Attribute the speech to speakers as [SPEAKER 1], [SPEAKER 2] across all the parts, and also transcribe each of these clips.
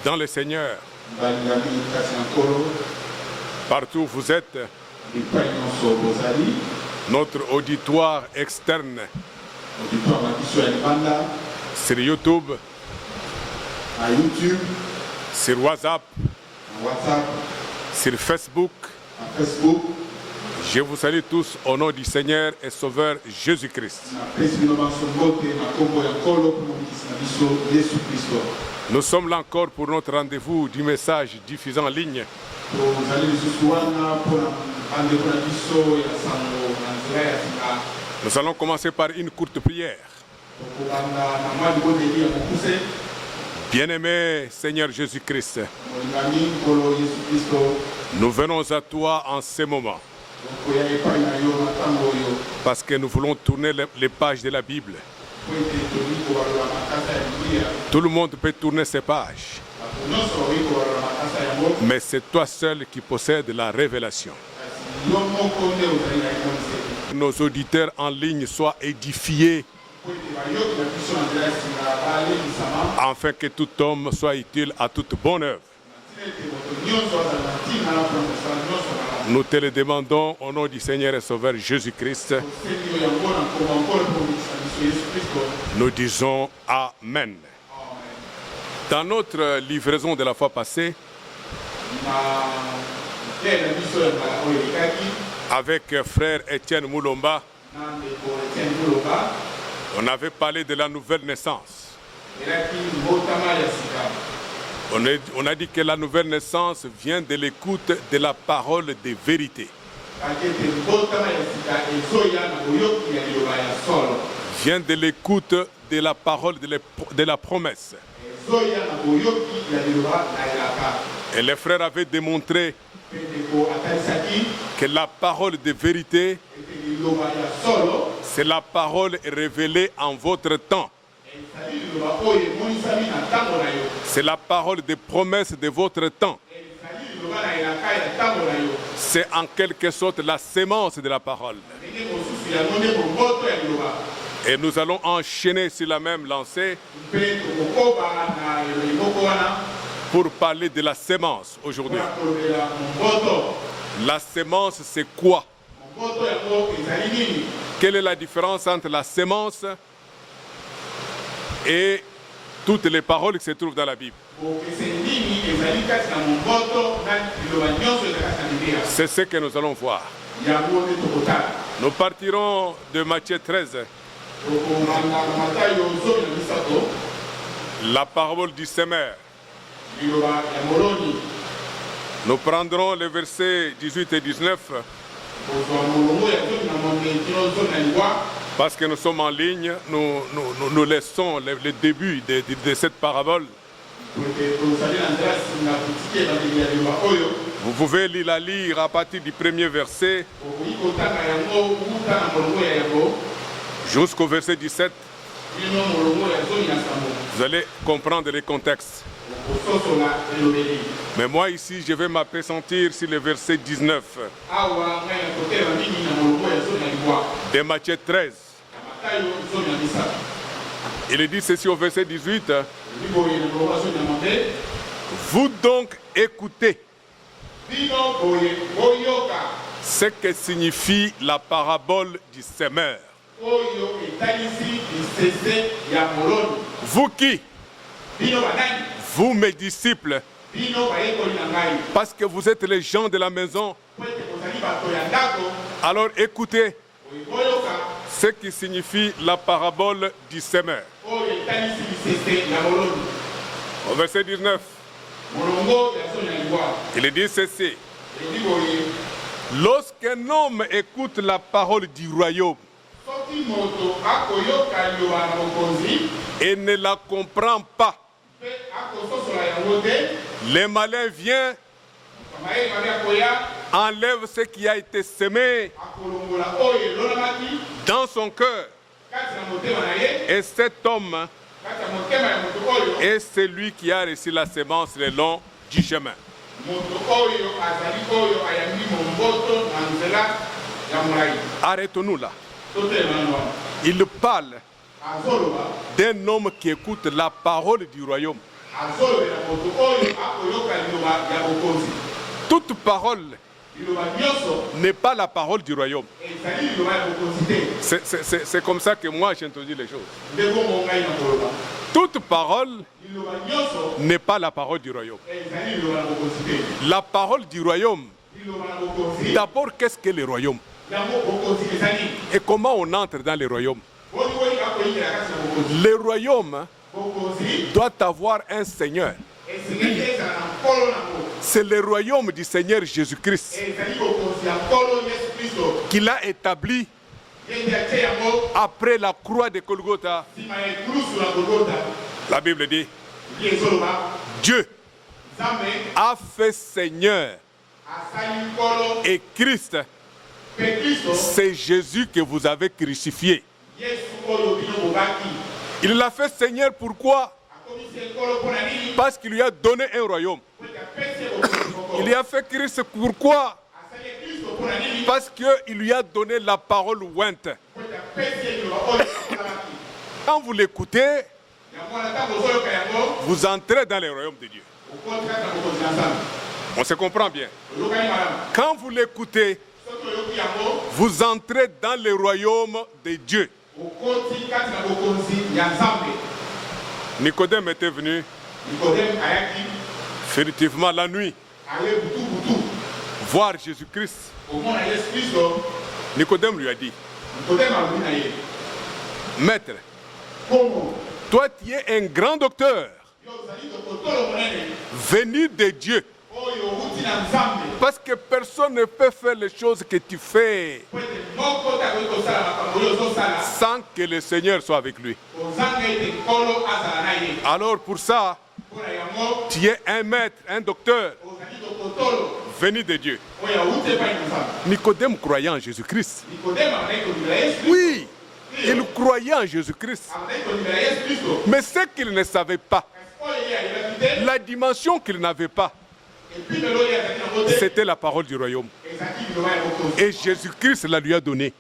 [SPEAKER 1] dans le Seigneur. Partout où vous êtes, notre auditoire externe sur YouTube, sur WhatsApp, sur Facebook. Je vous salue tous au nom du Seigneur et Sauveur Jésus-Christ. Nous sommes là encore pour notre rendez-vous du message diffusé en ligne. Nous allons commencer par une courte prière. Bien-aimé Seigneur Jésus-Christ, nous venons à toi en ce moment parce que nous voulons tourner les pages de la Bible. Tout le monde peut tourner ces pages, mais c'est toi seul qui possèdes la révélation. Nos auditeurs en ligne soient édifiés, afin que tout homme soit utile à toute bonne œuvre. Nous te le demandons au nom du Seigneur et Sauveur Jésus-Christ. Nous disons Amen. Dans notre livraison de la fois passée, avec frère Étienne Moulomba, on avait parlé de la nouvelle naissance. On a dit que la nouvelle naissance vient de l'écoute de la parole de vérité. Vient de l'écoute de la parole de la promesse. Et les frères avaient démontré que la parole de vérité, c'est la parole révélée en votre temps. C'est la parole de promesse de votre temps. C'est en quelque sorte la sémence de la parole. Et nous allons enchaîner sur la même lancée pour parler de la sémence aujourd'hui. La sémence, c'est quoi? Quelle est la différence entre la sémence et toutes les paroles qui se trouvent dans la Bible? C'est ce que nous allons voir. Nous partirons de Matthieu 13. La parole du semeur. Nous prendrons les versets 18 et 19. Parce que nous sommes en ligne, nous laissons le début de cette parabole. Vous pouvez la lire à partir du premier verset jusqu'au verset 17. Vous allez comprendre les contextes. Mais moi ici, je vais m'appesantir sur le verset 19 de Matthieu 13. Il dit ceci au verset 18. Vous donc écoutez ce que signifie la parabole du semeur. Vous qui? Vous mes disciples, parce que vous êtes les gens de la maison, alors écoutez ce qui signifie la parabole du semeur. Au verset 19, il dit ceci. Lorsqu'un homme écoute la parole du royaume et ne la comprend pas, le malin vient, enlève ce qui a été semé dans son cœur. Et cet homme est celui qui a reçu la sémence le long du chemin. Arrêtons-nous là. Il parle d'un homme qui écoute la parole du royaume. Toute parole n'est pas la parole du royaume. C'est comme ça que moi j'introduis les choses. Toute parole n'est pas la parole du royaume. La parole du royaume, d'abord, qu'est-ce que le royaume? Et comment on entre dans le royaume? Le royaume doit avoir un Seigneur. C'est le royaume du Seigneur Jésus-Christ qu'il a établi après la croix de Golgotha. La Bible dit, Dieu a fait Seigneur et Christ, c'est Jésus que vous avez crucifié. Il l'a fait Seigneur, pourquoi? Parce qu'il lui a donné un royaume. Il lui a fait Christ, pourquoi? Parce qu'il lui a donné la parole ointe. Quand vous l'écoutez, vous entrez dans le royaume de Dieu. On se comprend bien. Quand vous l'écoutez, vous entrez dans le royaume de Dieu. Nicodème était venu effectivement la nuit voir Jésus-Christ. Nicodème lui a dit, Maître, toi tu es un grand docteur venu de Dieu. Parce que personne ne peut faire les choses que tu fais sans que le Seigneur soit avec lui. Alors pour ça, tu es un maître, un docteur venu de Dieu. Nicodème croyait en Jésus-Christ. Oui, il croyait en Jésus-Christ. Mais ce qu'il ne savait pas, la dimension qu'il n'avait pas, c'était la parole du royaume. Et Jésus-Christ la lui a donnée.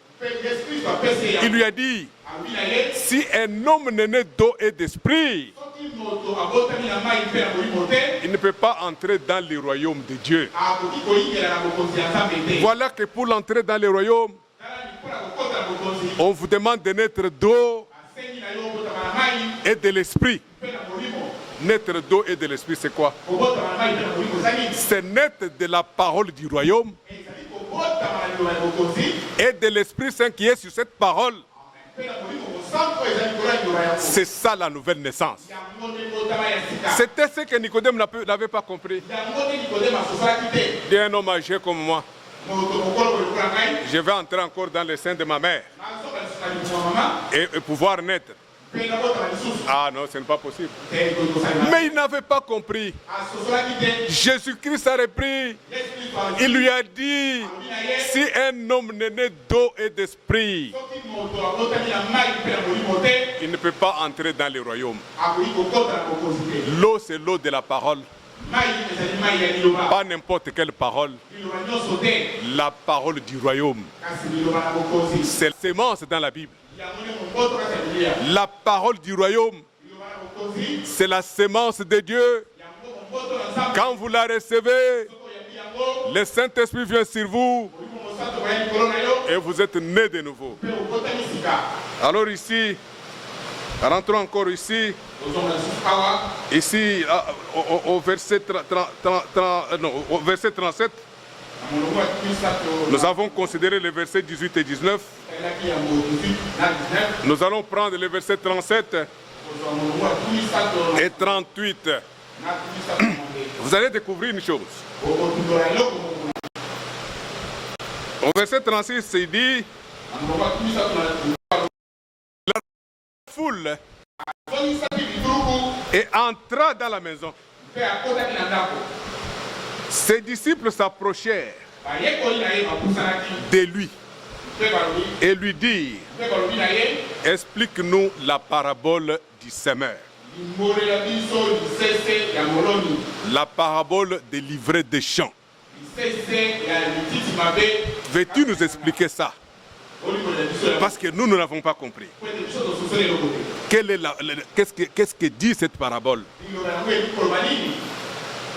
[SPEAKER 1] Il lui a dit, si un homme n'est né d'eau et d'esprit, il ne peut pas entrer dans le royaume de Dieu. Voilà que pour l'entrer dans le royaume, on vous demande de naître d'eau et de l'esprit. Naître d'eau et de l'esprit, c'est quoi? C'est naître de la parole du royaume et de l'Esprit Saint qui est sur cette parole. C'est ça la nouvelle naissance. C'était ce que Nicodème n'avait pas compris. Un homme âgé comme moi, je vais entrer encore dans le sein de ma mère et pouvoir naître. Ah non, ce n'est pas possible. Mais il n'avait pas compris. Jésus-Christ a repris. Il lui a dit, si un homme n'est né d'eau et d'esprit, il ne peut pas entrer dans le royaume. L'eau, c'est l'eau de la parole. Pas n'importe quelle parole. La parole du royaume. C'est la sémence dans la Bible. La parole du royaume, c'est la sémence de Dieu. Quand vous la recevez, le Saint-Esprit vient sur vous et vous êtes nés de nouveau. Alors ici, rentrons encore ici. Ici, au verset 37, nous avons considéré les versets 18 et 19. Nous allons prendre les versets 37 et 38. Vous allez découvrir une chose. Au verset 36, il dit, la foule et entra dans la maison. Ses disciples s'approchèrent de lui et lui dirent, explique-nous la parabole du semeur. La parabole des livrets des champs. Veux-tu nous expliquer ça? Parce que nous n'avons pas compris. Qu'est-ce que dit cette parabole?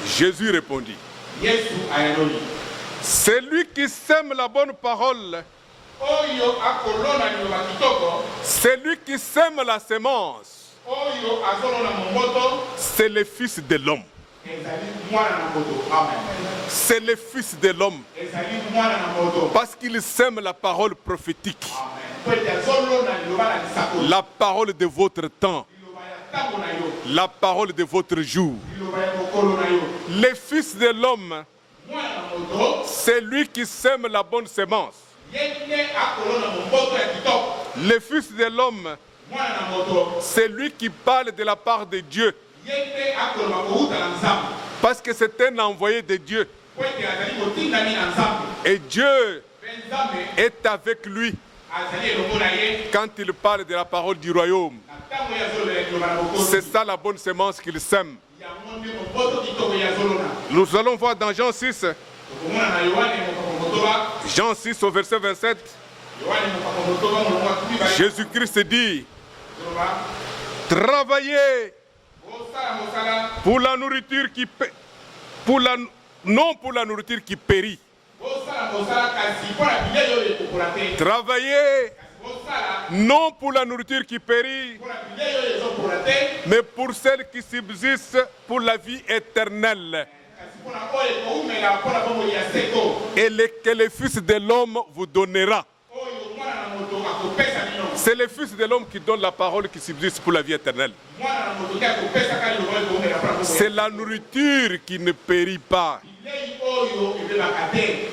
[SPEAKER 1] Jésus répondit. Celui qui sème la bonne parole, celui qui sème la sémence, c'est le Fils de l'homme. C'est le Fils de l'homme. Parce qu'il sème la parole prophétique. La parole de votre temps. La parole de votre jour. Le Fils de l'homme, c'est lui qui sème la bonne sémence. Le Fils de l'homme, c'est lui qui parle de la part de Dieu. Parce que c'est un envoyé de Dieu. Et Dieu est avec lui quand il parle de la parole du royaume. C'est ça la bonne sémence qu'il sème. Nous allons voir dans Jean 6. Jean 6 au verset 27. Jésus-Christ dit: travaillez pour la nourriture qui non pour la nourriture qui périt. Travaillez non pour la nourriture qui périt, mais pour celle qui subsiste pour la vie éternelle. Et que le Fils de l'homme vous donnera. C'est le Fils de l'homme qui donne la parole qui subsiste pour la vie éternelle. C'est la nourriture qui ne périt pas.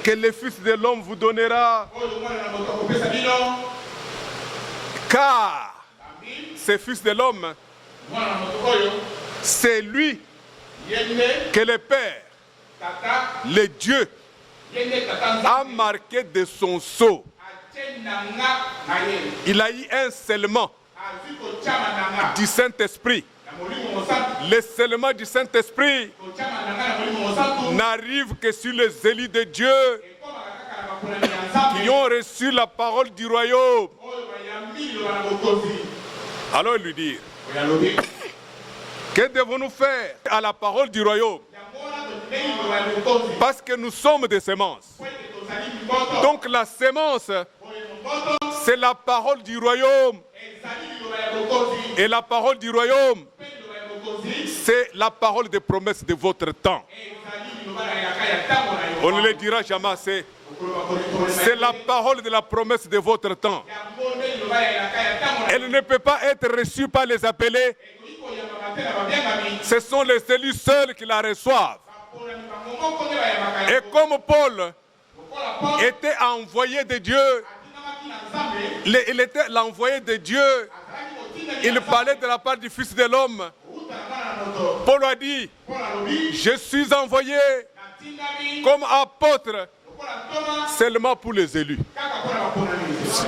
[SPEAKER 1] Que le Fils de l'homme vous donnera. Car ce Fils de l'homme, c'est lui que le Père, le Dieu, a marqué de son sceau. Il a eu un scellement du Saint-Esprit. Le scellement du Saint-Esprit n'arrive que sur les élus de Dieu qui ont reçu la parole du royaume. Alors lui dire: que devons-nous faire à la parole du royaume? Parce que nous sommes des semences. Donc la sémence, c'est la parole du royaume. Et la parole du royaume, c'est la parole des promesses de votre temps. On ne le dira jamais assez. C'est la parole de la promesse de votre temps. Elle ne peut pas être reçue par les appelés. Ce sont les élus seuls qui la reçoivent. Et comme Paul était envoyé de Dieu, il était l'envoyé de Dieu, il parlait de la part du Fils de l'homme. Paul a dit: je suis envoyé comme apôtre seulement pour les élus,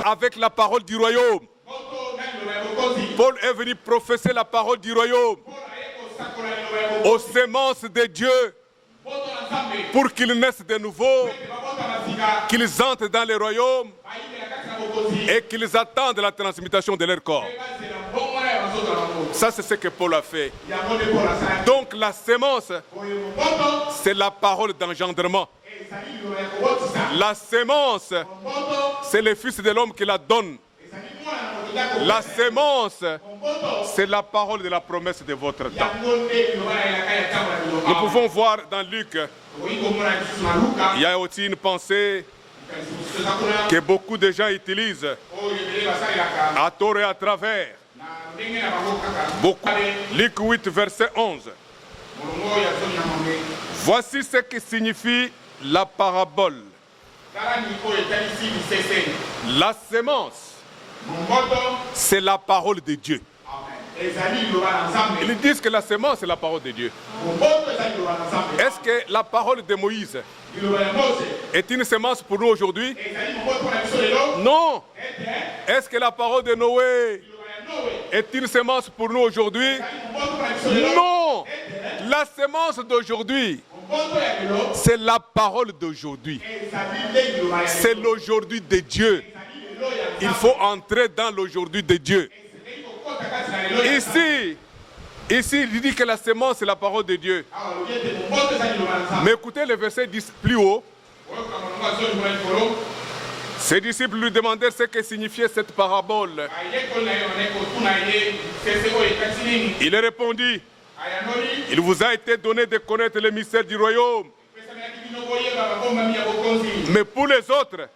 [SPEAKER 1] avec la parole du royaume. Paul est venu professer la parole du royaume aux semences de Dieu pour qu'ils naissent de nouveau, qu'ils entrent dans le royaume et qu'ils attendent la transmutation de leur corps. Ça, c'est ce que Paul a fait. Donc la sémence, c'est la parole d'engendrement. La sémence, c'est le Fils de l'homme qui la donne. La sémence, c'est la parole de la promesse de votre temps. Nous pouvons voir dans Luc, il y a aussi une pensée que beaucoup de gens utilisent à tort et à travers. Beaucoup. Luc 8, verset 11. Voici ce que signifie la parabole. La sémence, c'est la parole de Dieu. Ils disent que la sémence, c'est la parole de Dieu. Est-ce que la parole de Moïse est une sémence pour nous aujourd'hui? Non. Est-ce que la parole de Noé est une sémence pour nous aujourd'hui? Non. La sémence d'aujourd'hui, c'est la parole d'aujourd'hui. C'est l'aujourd'hui de Dieu. il faut entrer dans l'aujourd'hui de Dieu. Ici, il dit que la sémence, c'est la parole de Dieu. Mais écoutez le verset 10 plus haut. Ses disciples lui demandaient ce que signifiait cette parabole. Il répondit, il vous a été donné de connaître les mystères du royaume. Mais pour les autres,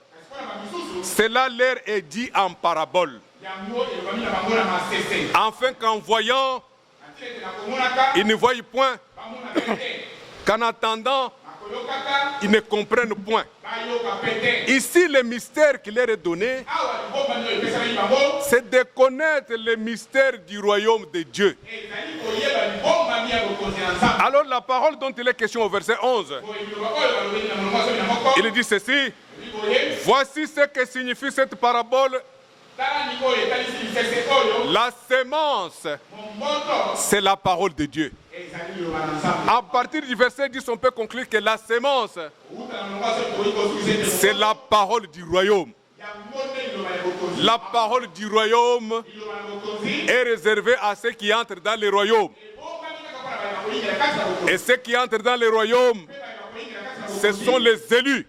[SPEAKER 1] cela leur est dit en parabole. Afin qu'en voyant, ils ne voient point, qu'en attendant, ils ne comprennent point. Ici, le mystère qui leur est donné, c'est de connaître le mystère du royaume de Dieu. Alors la parole dont il est question au verset 11, il dit ceci, voici ce que signifie cette parabole. La sémence, c'est la parole de Dieu. À partir du verset 10, on peut conclure que la sémence, c'est la parole du royaume. La parole du royaume est réservée à ceux qui entrent dans le royaume. Et ceux qui entrent dans le royaume, ce sont les élus.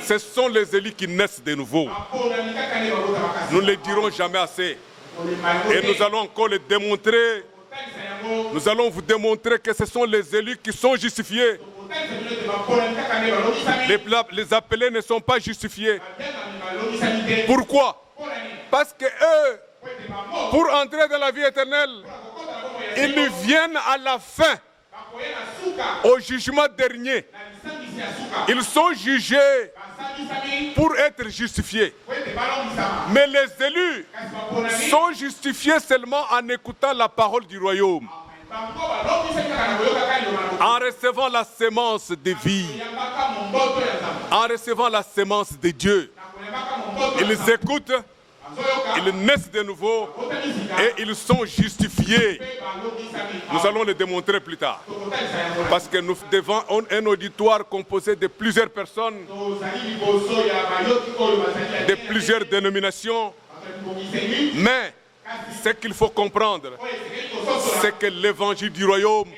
[SPEAKER 1] Ce sont les élus qui naissent de nouveau. Nous ne le dirons jamais assez. Et nous allons encore le démontrer. Nous allons vous démontrer que ce sont les élus qui sont justifiés. Les appelés ne sont pas justifiés. Pourquoi? Parce que eux, pour entrer dans la vie éternelle, ils viennent à la fin, au jugement dernier. Ils sont jugés pour être justifiés. Mais les élus sont justifiés seulement en écoutant la parole du royaume, en recevant la sémence de vie, en recevant la sémence de Dieu. Ils écoutent, ils naissent de nouveau et ils sont justifiés. Nous allons le démontrer plus tard. Parce que nous devons un auditoire composé de plusieurs personnes, de plusieurs dénominations. Mais ce qu'il faut comprendre, c'est que l'évangile du royaume,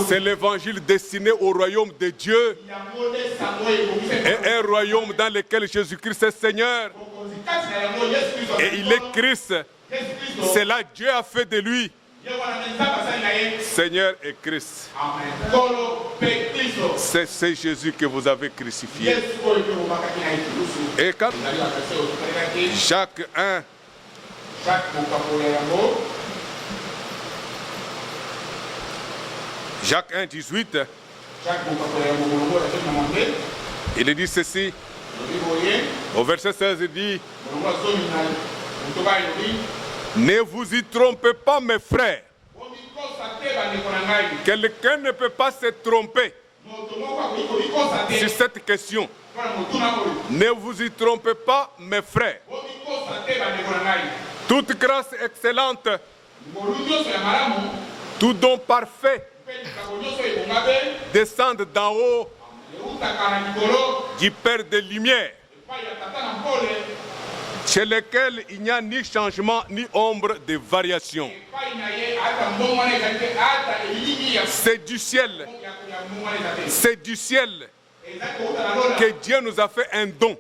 [SPEAKER 1] c'est l'évangile destiné au royaume de Dieu, et un royaume dans lequel Jésus-Christ est Seigneur. Et il est Christ. C'est là que Dieu a fait de lui Seigneur et Christ. C'est Jésus que vous avez crucifié. Et quand Jacques 1, Jacques 1, 18, il dit ceci, au verset 16, il dit, ne vous y trompez pas, mes frères. Quelqu'un ne peut pas se tromper sur cette question. Ne vous y trompez pas, mes frères. Toute grâce excellente, tout don parfait descendent d'en haut du Père des Lumières, chez lequel il n'y a ni changement ni ombre de variation. C'est du ciel. C'est du ciel que Dieu nous a fait un don.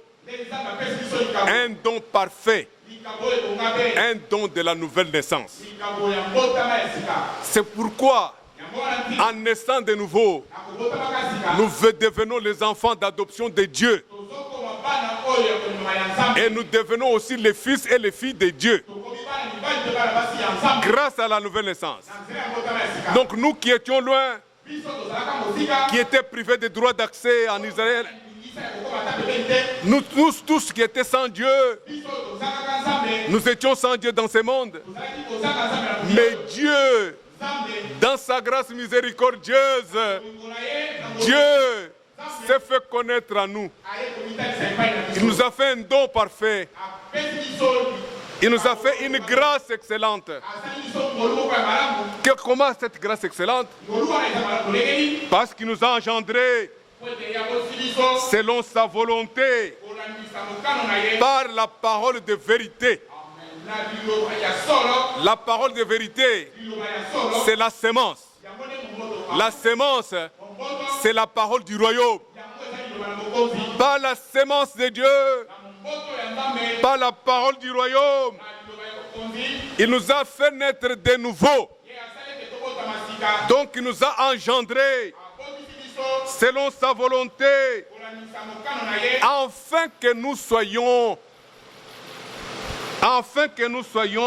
[SPEAKER 1] Un don parfait. Un don de la nouvelle naissance. C'est pourquoi, en naissant de nouveau, nous devenons les enfants d'adoption de Dieu. Et nous devenons aussi les fils et les filles de Dieu grâce à la nouvelle naissance. Donc nous qui étions loin, qui étaient privés des droits d'accès en Israël, nous tous qui étaient sans Dieu, nous étions sans Dieu dans ce monde. Mais Dieu, dans sa grâce miséricordieuse, Dieu s'est fait connaître à nous. Il nous a fait un don parfait. Il nous a fait une grâce excellente. Comment cette grâce excellente? Parce qu'il nous a engendrés selon sa volonté par la parole de vérité. La parole de vérité, c'est la sémence. La sémence, c'est la parole du royaume. Par la sémence de Dieu, par la parole du royaume, il nous a fait naître de nouveau. Donc il nous a engendrés selon sa volonté, afin que nous soyons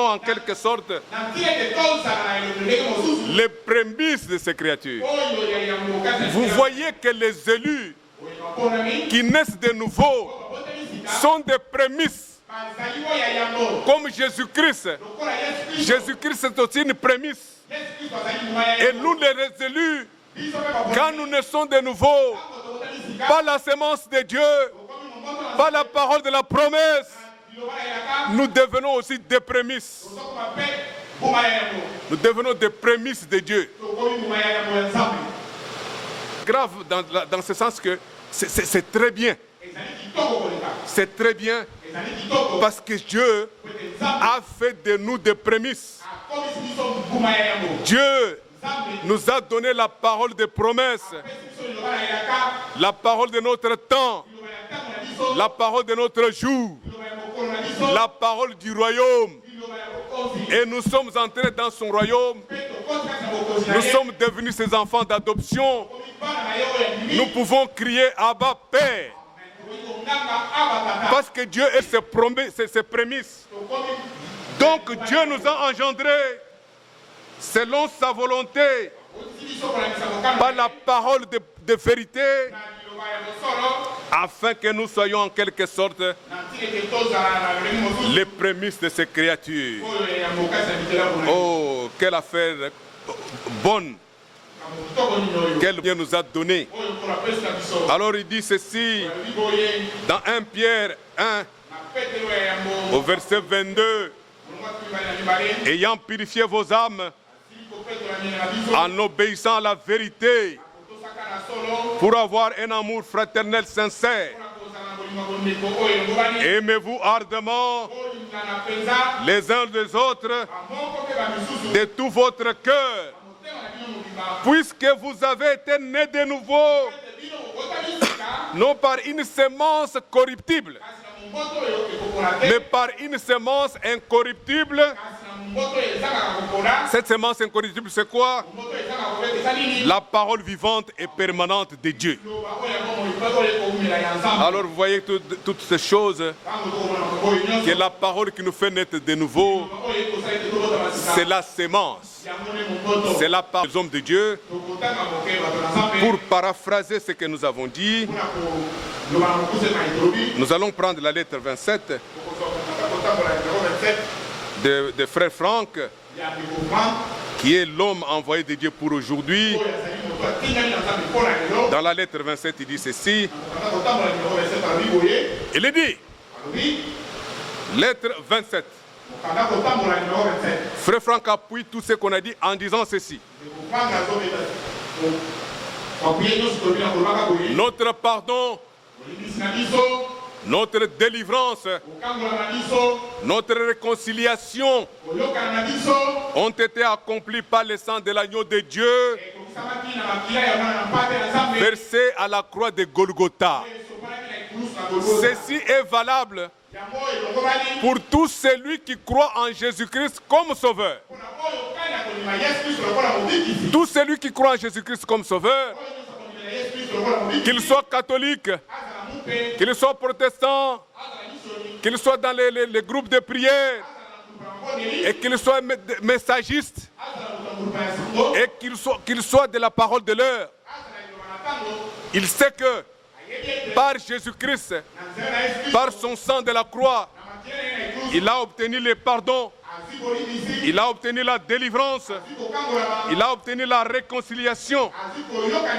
[SPEAKER 1] en quelque sorte les prémices de ces créatures. Vous voyez que les élus qui naissent de nouveau sont des prémices. Comme Jésus-Christ. Jésus-Christ est aussi une prémisse. Et nous les élus, quand nous naissons de nouveau, par la sémence de Dieu, par la parole de la promesse, nous devenons aussi des prémices. Nous devenons des prémices de Dieu. Grave dans ce sens que c'est très bien. C'est très bien parce que Dieu a fait de nous des prémices. Dieu nous a donné la parole de promesse, la parole de notre temps, la parole de notre jour, la parole du royaume. Et nous sommes entrés dans son royaume. Nous sommes devenus ses enfants d'adoption. Nous pouvons crier Abba Père. Parce que Dieu est ses prémices. Donc Dieu nous a engendrés selon sa volonté, par la parole de vérité, afin que nous soyons en quelque sorte les prémices de ces créatures. Oh, quelle affaire bonne qu'elle Dieu nous a donnée. Alors il dit ceci dans 1 Pierre 1 au verset 22. Ayant purifié vos âmes en obéissant à la vérité pour avoir un amour fraternel sincère. Aimez-vous ardemment les uns des autres de tout votre cœur, puisque vous avez été nés de nouveau, non par une sémence corruptible, mais par une sémence incorruptible. Cette sémence incorruptible, c'est quoi? La parole vivante et permanente de Dieu. Alors vous voyez toutes ces choses, que la parole qui nous fait naître de nouveau, c'est la sémence. C'est la parole des hommes de Dieu. Pour paraphraser ce que nous avons dit, nous allons prendre la lettre 27 de frère Franck, qui est l'homme envoyé de Dieu pour aujourd'hui. Dans la lettre 27, il dit ceci. Il dit, lettre 27. Frère Franck appuie tout ce qu'on a dit en disant ceci. Notre pardon, notre délivrance, notre réconciliation ont été accomplies par le sang de l'agneau de Dieu, versé à la croix de Golgotha. Ceci est valable pour tout celui qui croit en Jésus-Christ comme sauveur. Tout celui qui croit en Jésus-Christ comme sauveur, qu'il soit catholique, qu'il soit protestant, qu'il soit dans les groupes de prière, et qu'il soit messagiste, et qu'il soit de la parole de l'heure, il sait que par Jésus-Christ, par son sang de la croix, il a obtenu le pardon, il a obtenu la délivrance, il a obtenu la réconciliation,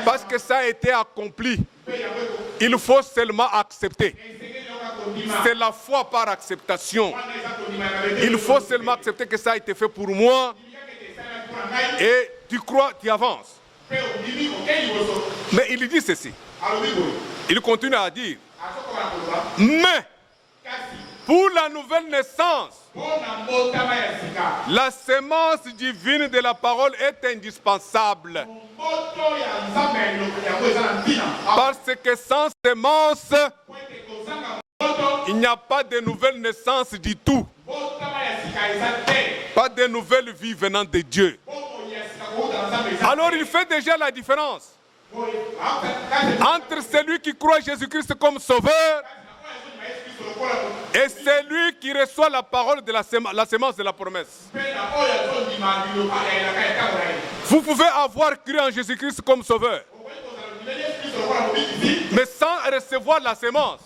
[SPEAKER 1] parce que ça a été accompli. Il faut seulement accepter. C'est la foi par acceptation. Il faut seulement accepter que ça a été fait pour moi, et tu crois, tu avances. Mais il dit ceci. Il continue à dire, Mais pour la nouvelle naissance, la sémence divine de la parole est indispensable. Parce que sans sémence, il n'y a pas de nouvelle naissance du tout. Pas de nouvelle vie venant de Dieu. Alors il fait déjà la différence entre celui qui croit Jésus-Christ comme sauveur et celui qui reçoit la parole de la sémence de la promesse. Vous pouvez avoir cru en Jésus-Christ comme sauveur, mais sans recevoir la sémence,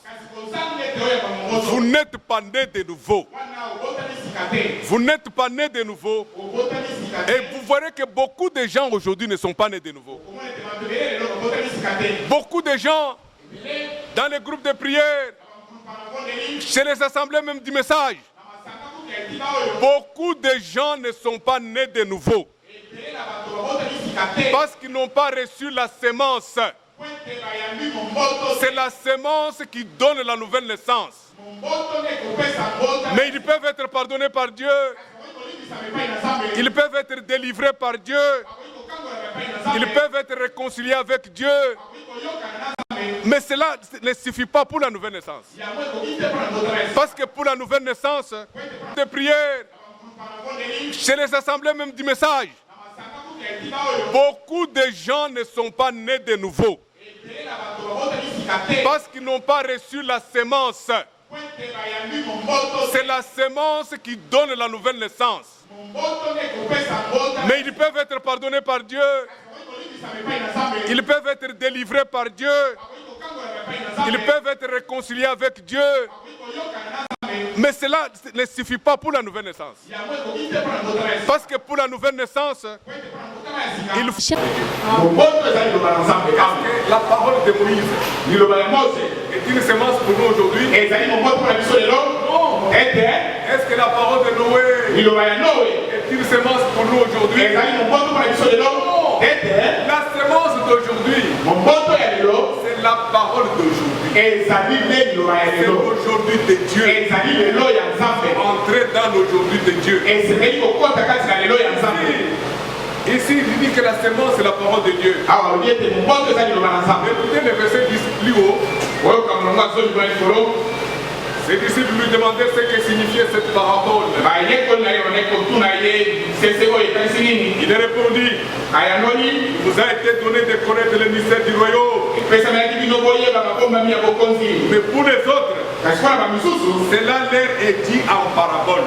[SPEAKER 1] vous n'êtes pas né de nouveau. Vous n'êtes pas né de nouveau. Et vous verrez que beaucoup de gens aujourd'hui ne sont pas nés de nouveau. Beaucoup de gens dans les groupes de prière, chez les assemblées même du message, beaucoup de gens ne sont pas nés de nouveau. Parce qu'ils n'ont pas reçu la sémence. C'est la sémence qui donne la nouvelle naissance. Mais ils peuvent être pardonnés par Dieu. Ils peuvent être délivrés par Dieu. Ils peuvent être réconciliés avec Dieu. Mais cela ne suffit pas pour la nouvelle naissance. Parce que pour la nouvelle naissance, de prière, chez les assemblées même du message, beaucoup de gens ne sont pas nés de nouveau. Parce qu'ils n'ont pas reçu la sémence. C'est la sémence qui donne la nouvelle naissance. Mais ils peuvent être pardonnés par Dieu. Ils peuvent être délivrés par Dieu. Ils peuvent être réconciliés avec Dieu. Mais cela ne suffit pas pour la nouvelle naissance. Parce que pour la nouvelle naissance, il faut... La parole de Moïse est une sémence pour nous aujourd'hui. Non. Est-ce que la parole de Noé est une sémence pour nous aujourd'hui? Non. La sémence d'aujourd'hui, c'est la parole d'aujourd'hui. C'est l'aujourd'hui de Dieu. Entrer dans l'aujourd'hui de Dieu. Ici, il dit que la sémence c'est la parole de Dieu. Écoutez le verset plus haut. Ses disciples lui demandaient ce que signifiait cette parabole. Il répondit, il vous a été donné de connaître le mystère du royaume. Mais pour les autres, cela leur est dit en parabole.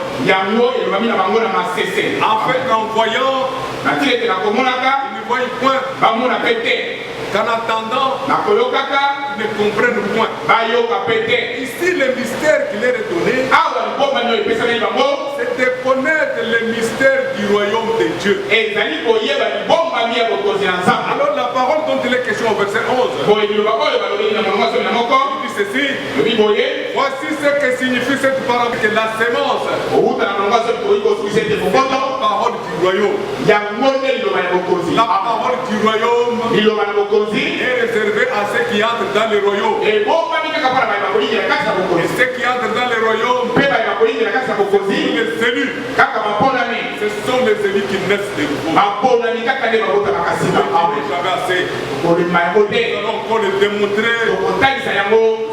[SPEAKER 1] En fait, en voyant, ils ne voient point. Qu'en attendant, ils ne comprennent point. Ici, le mystère qui leur est donné, c'est de connaître le mystère du royaume de Dieu. Alors, la parole dont il est question au verset 11, il dit ceci: voici ce que signifie cette parole, que la sémence, la parole du royaume. La parole du royaume est réservée à ceux qui entrent dans le royaume. Et ceux qui entrent dans le royaume, les élus, ce sont les élus qui naissent de nouveau. Jamais assez. Nous allons encore le démontrer. Nous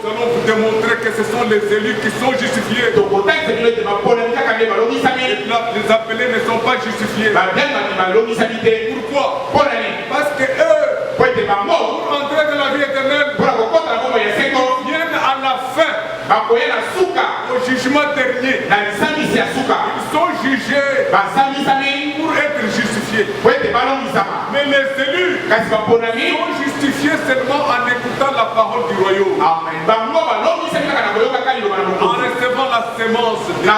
[SPEAKER 1] allons vous démontrer que ce sont les élus qui sont justifiés. Les appelés ne sont pas justifiés. Pourquoi? Parce que eux, pour entrer dans la vie éternelle, viennent à la fin, au jugement dernier. Ils sont jugés pour être justifiés. Mais les élus sont justifiés seulement en écoutant la parole du royaume. En recevant la sémence de Dieu.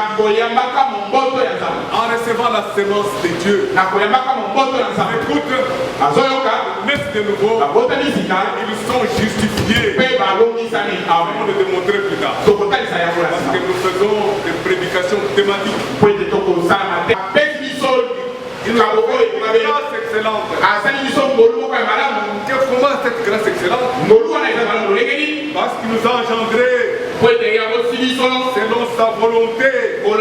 [SPEAKER 1] En recevant la sémence de Dieu. Écoute, naissent de nouveau, ils sont justifiés. On le démontrer plus tard. Parce que nous faisons des prédications thématiques. excellente. Comment cette grâce excellente? Parce qu'il nous a engendrés selon sa volonté par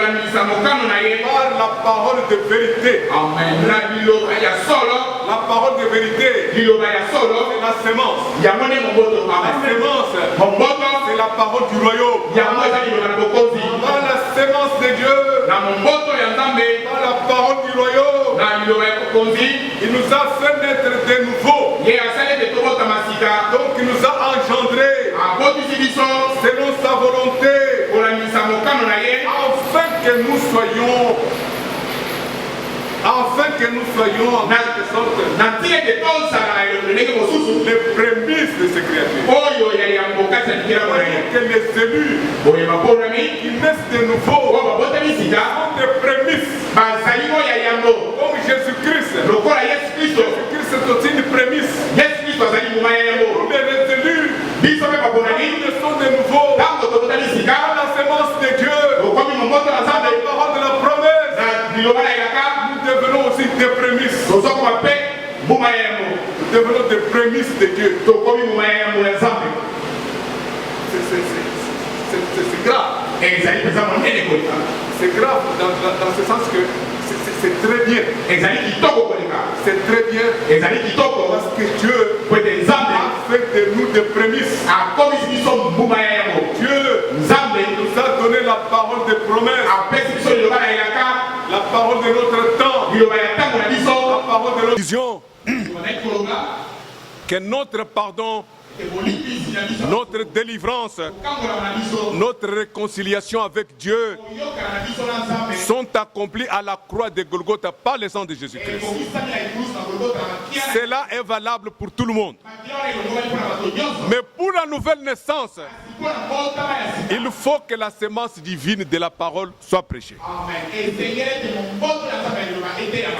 [SPEAKER 1] la parole de vérité.
[SPEAKER 2] Amen.
[SPEAKER 1] La parole de vérité, c'est la sémence. La sémence, c'est la parole du royaume. Par la sémence de Dieu, par la parole du royaume, il nous a fait naître de nouveau. Donc il nous a engendrés selon sa volonté, afin que nous soyons en quelque sorte les prémices de ces créatures. Que les élus qui naissent de nouveau sont des prémices. Comme Jésus-Christ. Jésus-Christ est aussi une prémisse. Pour les élus, ils sont de nouveau dans la sémence de Dieu, dans la parole de la promesse. Nous devenons aussi des prémices. Nous devenons des prémices de Dieu. C'est grave. C'est grave dans ce sens que c'est très bien. C'est très bien. Parce que Dieu a fait de nous des prémices. Dieu nous a donné la parole de promesse. La parole de notre temps. La parole de notre vision. Que notre pardon, notre délivrance, notre réconciliation avec Dieu sont accomplies à la croix de Golgotha par le sang de Jésus-Christ. Cela est valable pour tout le monde. Mais pour la nouvelle naissance, il faut que la sémence divine de la parole soit prêchée.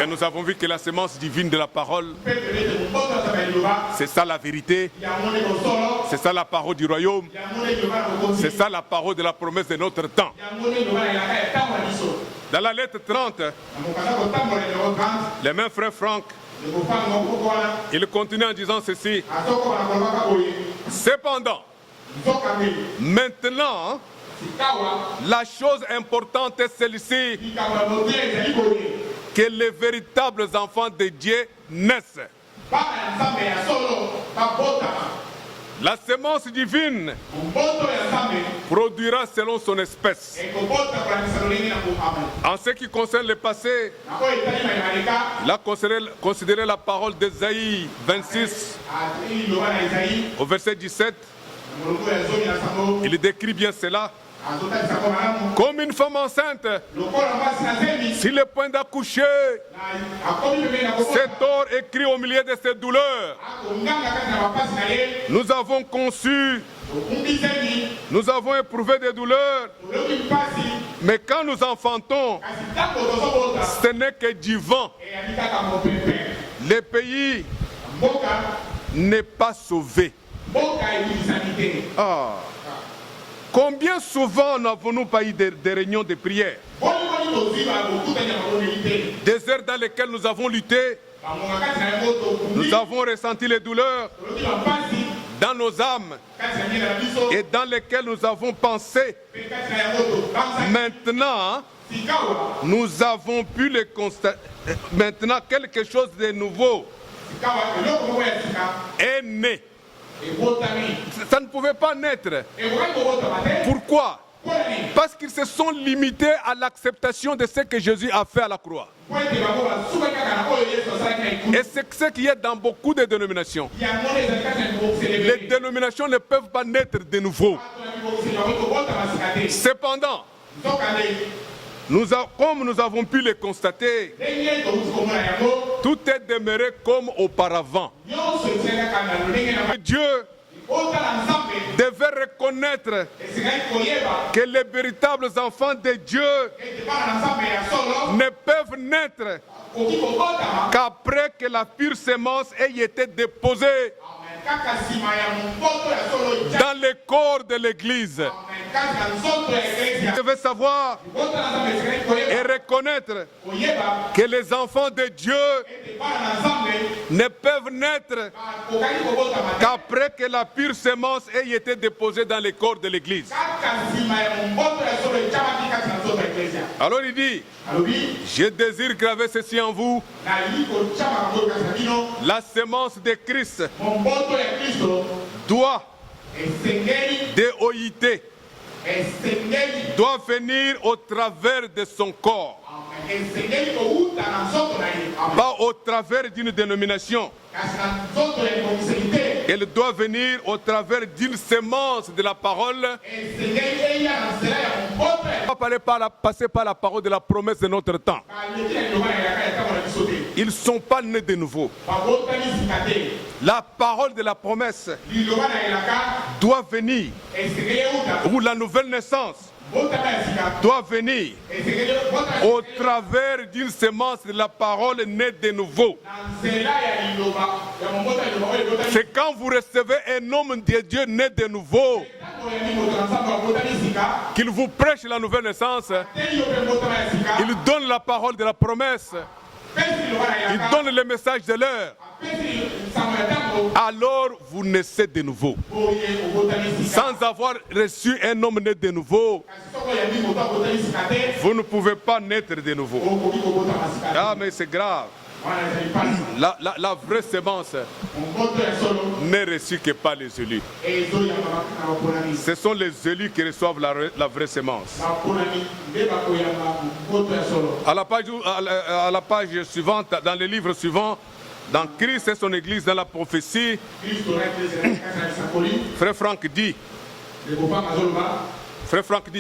[SPEAKER 1] Et nous avons vu que la sémence divine de la parole, c'est ça la vérité, c'est ça la parole du royaume, c'est ça la parole de la promesse de notre temps. Dans la lettre 30, les mêmes frères Franck, il continue en disant ceci. Cependant, maintenant, la chose importante est celle-ci, que les véritables enfants de Dieu naissent. La sémence divine produira selon son espèce. En ce qui concerne le passé, il a considéré la parole d'Ésaïe 26 au verset 17. Il décrit bien cela. Comme une femme enceinte, s'il est point d'accoucher, cet or écrit au milieu de ses douleurs. Nous avons conçu, nous avons éprouvé des douleurs, mais quand nous enfantons, ce n'est que du vent. Le pays n'est pas sauvé. Combien souvent n'avons-nous pas eu des réunions de prière? Des heures dans lesquelles nous avons lutté, nous avons ressenti les douleurs dans nos âmes et dans lesquelles nous avons pensé. Maintenant, nous avons pu les constater. Maintenant, quelque chose de nouveau est né. Ça ne pouvait pas naître. Pourquoi? Parce qu'ils se sont limités à l'acceptation de ce que Jésus a fait à la croix. Et c'est ce qui est dans beaucoup de dénominations. Les dénominations ne peuvent pas naître de nouveau. Cependant, comme nous avons pu le constater, tout est demeuré comme auparavant. Dieu devait reconnaître que les véritables enfants de Dieu ne peuvent naître qu'après que la pure sémence ait été déposée dans le corps de l'Église. Je veux savoir et reconnaître que les enfants de Dieu ne peuvent naître qu'après que la pure semence ait été déposée dans les corps de l'Église. Alors il dit, je désire graver ceci en vous, la semence de Christ doit DOIT doit venir au travers de son corps, pas au travers d'une dénomination. Elle doit venir au travers d'une semence de la parole. On ne va pas passer par la parole de la promesse de notre temps. Ils ne sont pas nés de nouveau. La parole de la promesse doit venir, ou la nouvelle naissance doit venir au travers d'une semence de la parole née de nouveau. C'est quand vous recevez un homme de Dieu né de nouveau qu'il vous prêche la nouvelle naissance. Il donne la parole de la promesse. Il donne le message de l'heure. Alors vous naissez de nouveau. Sans avoir reçu un homme né de nouveau, vous ne pouvez pas naître de nouveau. Ah, mais c'est grave. La vraie semence n'est reçue que par les élus. Ce sont les élus qui reçoivent la vraie semence. À la page suivante, dans les livres suivants, dans Christ et son Église, dans la prophétie, Frère Franck dit,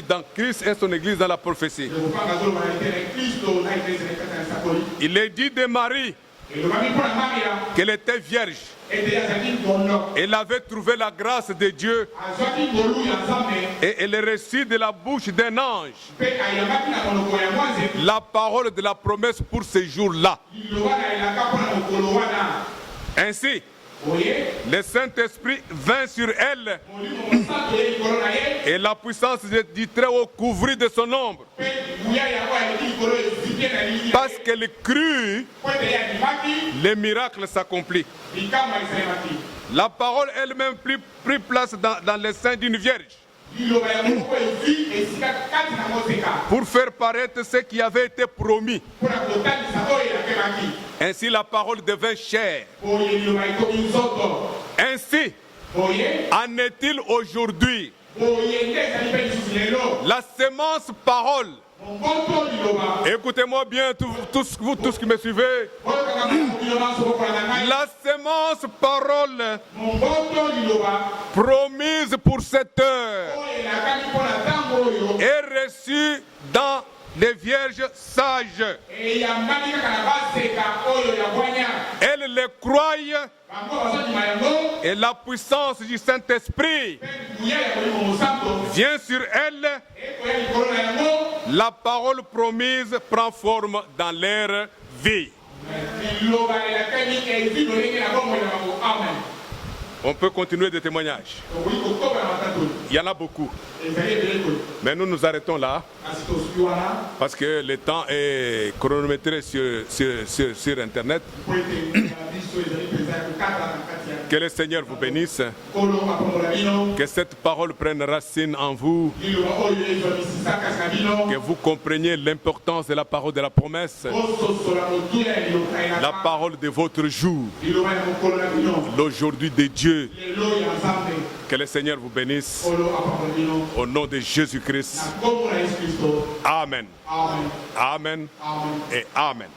[SPEAKER 1] dans Christ et son Église, dans la prophétie, il est dit de Marie qu'elle était vierge. Elle avait trouvé la grâce de Dieu et elle reçut de la bouche d'un ange la parole de la promesse pour ce jour-là. Ainsi, le Saint-Esprit vint sur elle et la puissance du Très-Haut couvrit de son ombre. Parce qu'elle crut, les miracles s'accomplissent. La parole elle-même prit place dans le sein d'une vierge pour faire paraître ce qui avait été promis. Ainsi la parole devint chair. Ainsi en est-il aujourd'hui. La semence parole. Écoutez-moi bien, vous tous qui me suivez. La semence parole promise pour cette heure est reçue dans les vierges sages. Elles les croient et la puissance du Saint-Esprit vient sur elles. La parole promise prend forme dans leur vie. On peut continuer des témoignages. Il y en a beaucoup. Mais nous nous arrêtons là parce que le temps est chronométré sur Internet. Que le Seigneur vous bénisse. Que cette parole prenne racine en vous. Que vous compreniez l'importance de la parole de la promesse. La parole de votre jour. L'aujourd'hui de Dieu. Que le Seigneur vous bénisse. Au nom de Jésus-Christ. Amen. Amen. Et Amen.